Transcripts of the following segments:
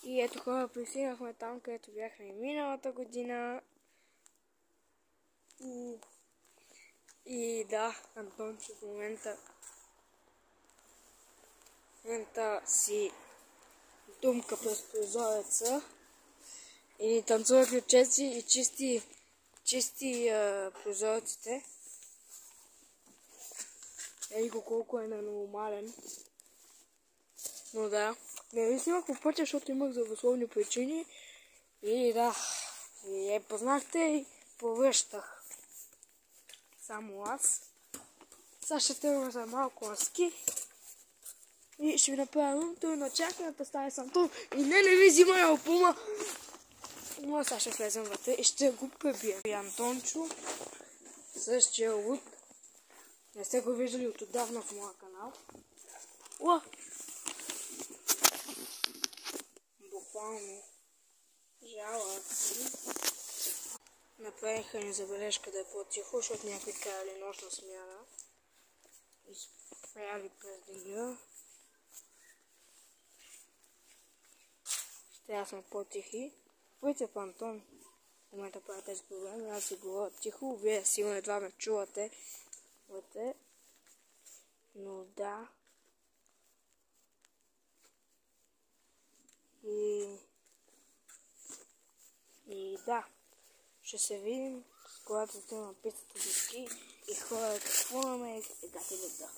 И ето хора, пристигнахме там, където бяхме и миналата година. И да, Антончо в момента си думка през прозореца и ни танцува ключеци и чисти прозорците. Ей го колко е ненормален. Но да, не ви снимах по пътя, защото имах здравословни причини. И да, и познахте и повръщах. Само аз. Сега ще тръгна за малко на ски. И ще ви направя румто на чаканата стая с Антон. И не ви взима албума. Но сега ще влезем вътре и ще го пребия. И Антончо, същия луд. Не сте го виждали от отдавна в моя канал. Уа! Буквално жала. Направиха ни забележка да е по-тихо, защото някои карали нощна смяна. Изпряли през деня. Ще сме по-тихи. Принцип Антон в момента прави тези проблеми. Аз си говоря тихо. Вие сигурно едва ме чувате. Но да. И да. Ще се видим, когато сте на пистата за ски и хора какво имаме и гати леда.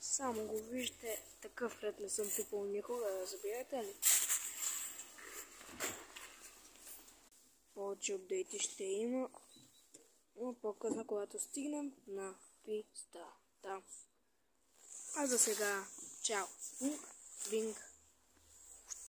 Само го вижте, такъв лед не съм пипал никога, разбирате ли? Повече апдейти ще има, но по-късно, когато стигнем на пистата. А за сега, чао! Бинг!